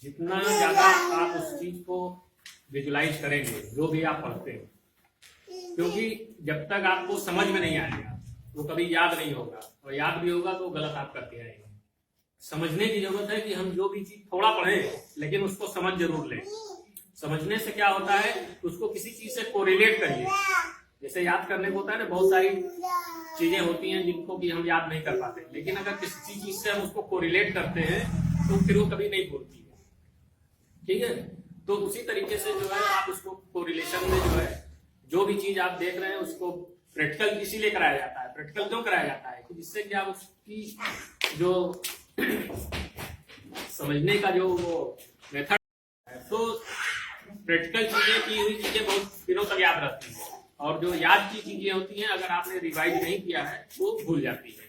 जितना ज्यादा आप उस चीज को विजुलाइज करेंगे जो भी आप पढ़ते हैं, क्योंकि जब तक आपको समझ में नहीं आएगा वो कभी याद नहीं होगा, और याद भी होगा तो गलत आप करके आएंगे। समझने की जरूरत है कि हम जो भी चीज थोड़ा पढ़ें लेकिन उसको समझ जरूर लें। समझने से क्या होता है, उसको किसी चीज से कोरिलेट करिए। जैसे याद करने को होता है ना, बहुत सारी चीजें होती हैं जिनको कि हम याद नहीं कर पाते, लेकिन अगर किसी चीज से हम उसको कोरिलेट करते हैं तो फिर वो कभी नहीं भूलती है। ठीक है, तो उसी तरीके से जो है आप उसको कोरिलेशन में जो है जो भी चीज आप देख रहे हैं उसको प्रैक्टिकल इसीलिए कराया जाता है। प्रैक्टिकल क्यों कराया जाता है कि जिससे कि आप उसकी जो समझने का जो वो मेथड है, तो प्रैक्टिकल चीजें की हुई चीजें बहुत दिनों तक याद रहती है, और जो याद की चीजें होती हैं अगर आपने रिवाइज नहीं किया है वो भूल जाती है।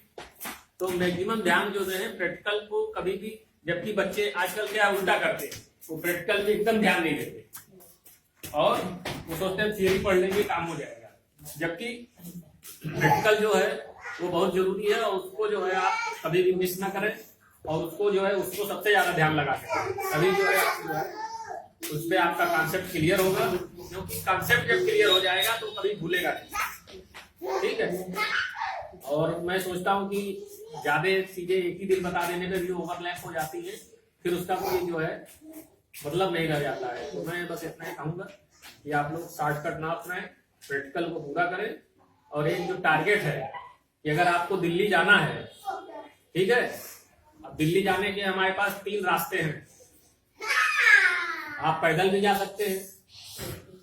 तो मैक्सिमम ध्यान जो है प्रैक्टिकल को कभी भी, जबकि बच्चे आजकल क्या उल्टा करते हैं, वो प्रैक्टिकल पे एकदम ध्यान नहीं देते और वो सोचते हैं थियरी पढ़ लेंगे काम हो जाएगा, जबकि प्रैक्टिकल जो है वो बहुत जरूरी है, और उसको जो है आप कभी भी मिस ना करें, और उसको जो है उसको सबसे ज्यादा ध्यान लगा के तभी जो है आप जो है उस पर आपका कॉन्सेप्ट क्लियर होगा, क्योंकि कॉन्सेप्ट जब क्लियर हो जाएगा तो कभी भूलेगा नहीं। ठीक है, और मैं सोचता हूँ कि ज्यादा चीजें एक ही दिन बता देने में भी ओवरलैप हो जाती है, फिर उसका कोई जो है मतलब नहीं रह जाता है। तो मैं बस इतना ही कहूंगा कि आप लोग शॉर्टकट ना अपनाएं, प्रैक्टिकल को पूरा करें, और एक जो टारगेट है कि अगर आपको दिल्ली जाना है, ठीक है, अब दिल्ली जाने के हमारे पास 3 रास्ते हैं। आप पैदल भी जा सकते हैं,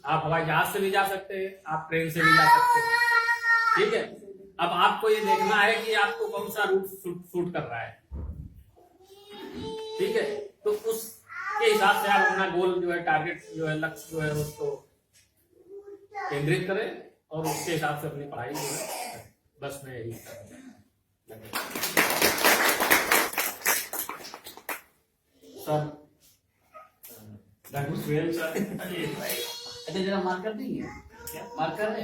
आप हवाई जहाज से भी जा सकते हैं, आप ट्रेन से भी जा सकते हैं। ठीक है, अब आपको ये देखना है कि आपको कौन सा रूट सूट कर रहा है। ठीक है, तो उसके हिसाब से आप अपना गोल जो है, टारगेट जो है, लक्ष्य जो है उसको केंद्रित करें और उसके हिसाब से अपनी पढ़ाई जो है, बस मैं यही सर अच्छा जरा मार्कर नहीं है क्या? मार्कर है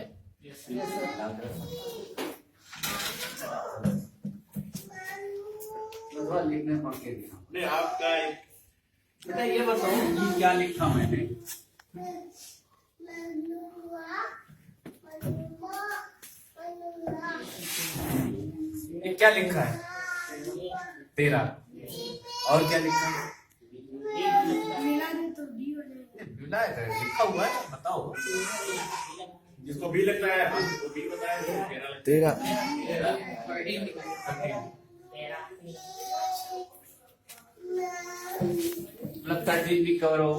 थोड़ा लिखने पढ़ के दिया। नहीं आपका बेटा ये बताओ ये क्या लिखा मैंने? ये क्या लिखा है? 13 और क्या लिखा है? लिखा हुआ है, बताओ। जिसको भी लगता है वो भी बताया। 13 लगता है जी भी कवर हो।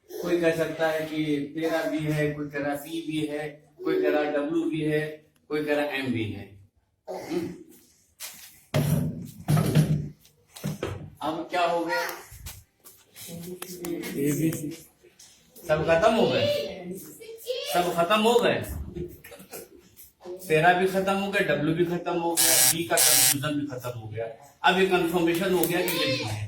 कोई कह सकता है कि 13 भी है, कोई कह रहा सी भी है, कोई कह रहा डब्ल्यू भी है, कोई कह रहा एम भी है। अब क्या हो गया? ABC सब खत्म हो गए, सब खत्म हो गए। 13 भी खत्म हो गया, डब्ल्यू भी खत्म हो गया, बी का कंफ्यूजन भी खत्म हो गया। अब ये कंफर्मेशन हो गया कि ये बी है।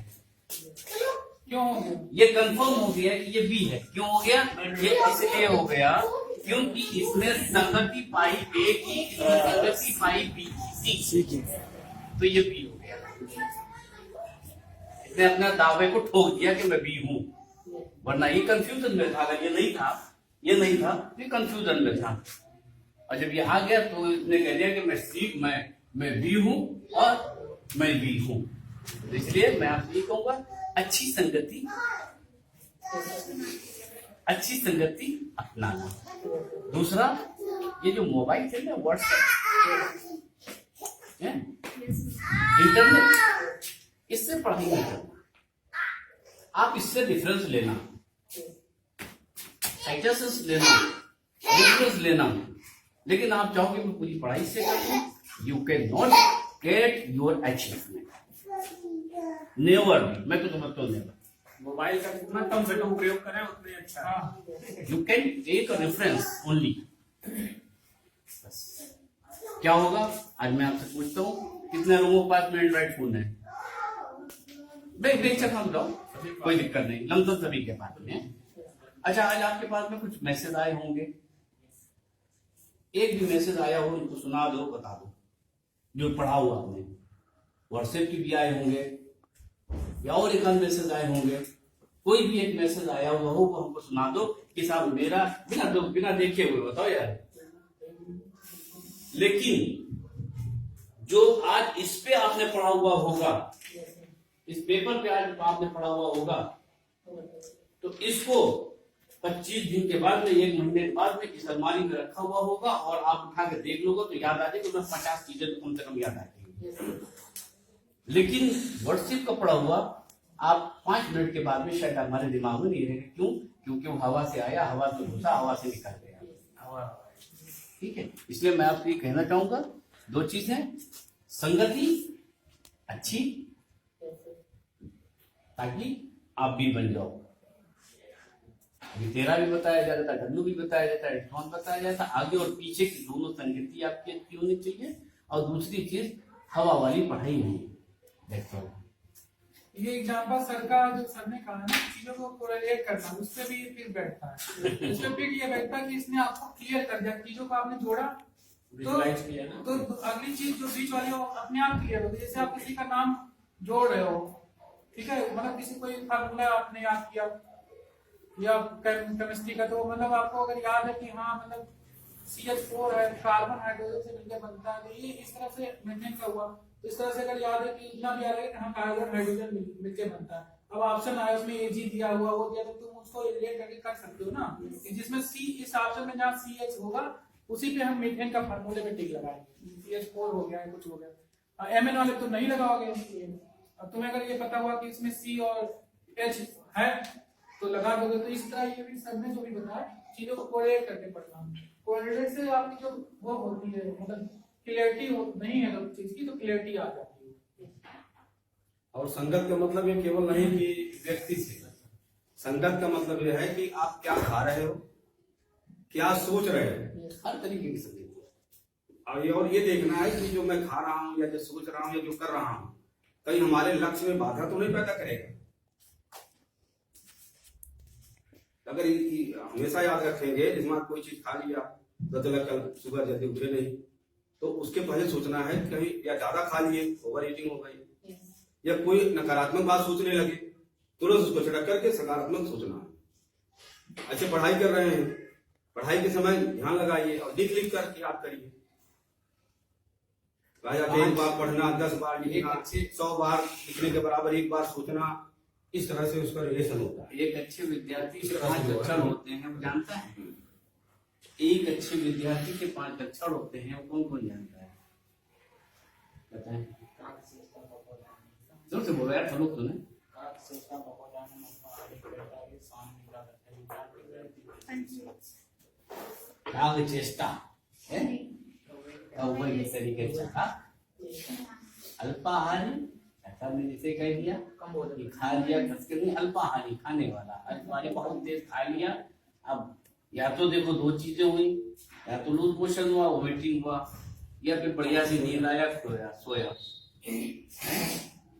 क्यों? ये कंफर्म हो गया कि ये बी है। क्यों हो गया? ये इसलिए हो गया क्योंकि इसने संगति पाई ए की, इसने संगति पाई बी सी की, तो ये बी हो गया। इसने अपने दावे को ठोक दिया कि मैं बी हूं, वरना ये कंफ्यूजन में था। अगर ये नहीं था, ये कंफ्यूजन में था। और जब ये आ गया तो इसने कह दिया कि मैं बी हूं और मैं बी हूं। तो इसलिए मैं आपसे ये कहूंगा, अच्छी संगति अपनाना। दूसरा, ये जो मोबाइल थे ना, व्हाट्सएप, इंटरनेट, इससे पढ़ाई नहीं करना। आप इससे डिफरेंस लेना, साइटेशंस लेना, रेफरेंस लेना, लेकिन आप चाहोगे मैं पूरी पढ़ाई से करूं, you can not get your achievement. Never, मैं तो समझता हूँ नेवर। मोबाइल का जितना कम से कम प्रयोग करें उतने अच्छा। You can take a reference only. क्या होगा? आज मैं आपसे पूछता हूँ, कितने लोगों के पास में एंड्रॉइड फोन है? बेशक हम लोग, कोई दिक्कत नहीं, लमसम सभी के पास में है। अच्छा, आज आपके पास में कुछ मैसेज आए होंगे, एक भी मैसेज आया हो उनको सुना दो, बता दो जो पढ़ा हुआ आपने। व्हाट्सएप की भी आए होंगे या और एक मैसेज आए होंगे, कोई भी एक मैसेज आया हुआ हो वो हमको सुना दो कि साहब मेरा बिना देखे हुए बताओ यार। लेकिन जो आज इस पे आपने पढ़ा हुआ होगा, इस पेपर पे आज आपने पढ़ा हुआ होगा, तो इसको 25 दिन के बाद में, 1 महीने के बाद में इस अलमारी में रखा हुआ होगा और आप उठा के देख लोगे तो याद आ जाएगी, उसमें 50 चीजें तो कम से कम याद आ जाएगी। लेकिन व्हाट्सएप का पढ़ा हुआ आप 5 मिनट के बाद में शायद हमारे दिमाग में नहीं रहेगा। क्यों? क्योंकि वो हवा से आया, हवा से घुसा, हवा से निकल गया। ठीक है, इसलिए मैं आपको ये कहना चाहूंगा 2 चीजें, संगति अच्छी ताकि आप भी बन जाओ। अभी तेरा भी बताया जाता है, ढल्लू भी बताया जाता है, इरफान बताया जाता है, आगे और पीछे की दोनों संगति आपकी अच्छी होनी चाहिए। और दूसरी चीज हवा वाली पढ़ाई नहीं। ये एग्जाम्पल सर का जो सर ने कहा ना, चीजों को कोरिलेट करना, उस पर भी फिर बैठता है। उस पर फिर ये बैठता है कि इसने आपको क्लियर कर दिया, चीजों को आपने जोड़ा विजुलाइज किया ना, तो अगली चीज जो बीच वाली हो अपने आप क्लियर होगी। जैसे आप किसी का नाम जोड़ रहे हो, ठीक है, मतलब किसी कोई फार्मूला आपने याद किया या केमिस्ट्री का, तो मतलब आपको अगर याद है कि हाँ मतलब CH4 है, कार्बन हाइड्रोजन से मिलकर बनता है, तो ये इस तरह से मेंटेन का हुआ। तो इस तरह से अगर याद है कि इतना भी याद है कि हाँ कार्बन हाइड्रोजन मिलकर बनता है, अब ऑप्शन आया उसमें Ag दिया हुआ, वो दिया, तो तुम उसको रिलेट करके कर सकते हो ना, कि जिसमें C, इस ऑप्शन में जहाँ CH होगा उसी पे हम मीथेन का फार्मूले में टिक लगाएंगे। CH4 हो गया, कुछ हो गया। Mn वाले तो नहीं लगाओगे। अब तुम्हें अगर ये पता हुआ कि इसमें C और H है तो लगा दोगे। तो इस तरह ये भी सर ने जो भी बताया, चीजों को कोरिलेट करके पढ़ना। कोरिलेट से आपकी जो वो होती है, मतलब क्लियरिटी नहीं है तो चीज की, तो क्लियरिटी आ जाती है। और संगत का मतलब ये केवल नहीं कि व्यक्ति से, संगत का मतलब ये है कि आप क्या खा रहे हो, क्या सोच रहे हो, हर तरीके की संगति। और ये देखना है कि जो मैं खा रहा हूँ या जो सोच रहा हूँ या जो कर रहा हूँ कहीं हमारे लक्ष्य में बाधा तो नहीं पैदा करेगा। अगर हमेशा याद रखेंगे, जिसमें कोई चीज खा लिया, पता चला कल सुबह जल्दी उठे नहीं, तो उसके पहले सोचना है कहीं या ज्यादा खा लिए, ओवर ईटिंग हो गई, या कोई नकारात्मक बात सोचने लगे, तुरंत उसको झटक करके सकारात्मक सोचना है। अच्छे पढ़ाई कर रहे हैं, पढ़ाई के समय ध्यान लगाइए और लिख करके याद करिए। एक बार पढ़ना, 10 बार लिखना, 100 बार लिखने के बराबर 1 बार सोचना, इस तरह से उसका रिलेशन होता है। एक अच्छे विद्यार्थी के 5 लक्षण होते हैं, वो जानता है? एक अच्छे विद्यार्थी के 5 लक्षण होते हैं, वो कौन कौन जानता है? बताएं। जोर से बोलो यार, सब लोग सुने। राग चेष्टा है, तरीके अल्पाहारी, ऐसा मैंने जिसे कह दिया कि खा लिया खस के नहीं, अल्पाहारी खाने वाला, अल्पाहारी बहुत देर खा लिया। अब या तो देखो 2 चीजें हुई, या तो लूज मोशन हुआ, वोमिटिंग हुआ, या फिर बढ़िया सी नींद आया, सोया।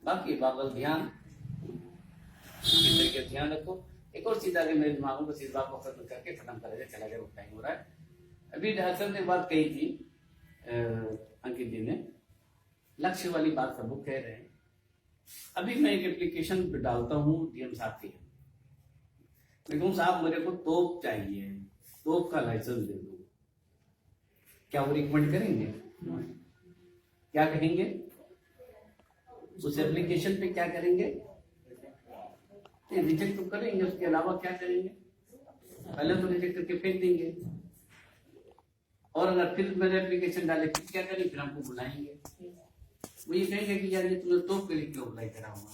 बाकी बाबा ध्यान, इस तरीके ध्यान रखो। एक और चीज आगे मेरे दिमाग में, इस बात को खत्म करके खत्म करेगा, चला गया, टाइम हो रहा है। अभी डॉक्टर ने बात कही थी, अंकित जी ने, लक्ष्य वाली बात सब लोग कह रहे हैं। अभी मैं एक एप्लीकेशन पे डालता हूँ DM साहब की, लेकिन साहब मेरे को तोप चाहिए, तोप का लाइसेंस दे दो, क्या वो रिकमेंड करेंगे? क्या कहेंगे उस एप्लीकेशन पे? क्या करेंगे? रिजेक्ट तो करेंगे, उसके अलावा क्या करेंगे? पहले तो रिजेक्ट करके फेंक देंगे, और अगर फिर मैंने एप्लीकेशन डाले फिर क्या करेंगे? फिर हमको बुलाएंगे, वो ये कहेंगे कि यार ये तुमने तोप के लिए क्यों अप्लाई करा हुआ?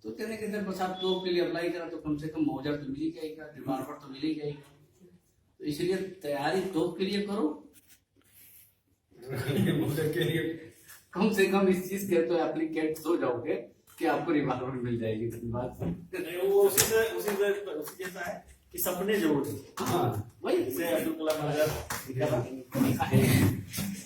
तो कहने के जब बस आप तोप के लिए अप्लाई करा तो कम से कम मौजा तो मिल ही जाएगा, रिवॉल्वर तो मिल ही जाएगा। तो इसलिए तैयारी तोप के लिए करो, के लिए कम से कम इस चीज के तो एप्लीकेट हो जाओगे कि आपको रिवॉल्वर मिल जाएगी। धन्यवाद। वो उसी जैसा है कि सपने जो हाँ वही जैसे अब्दुल कलाम आजाद लिखा है।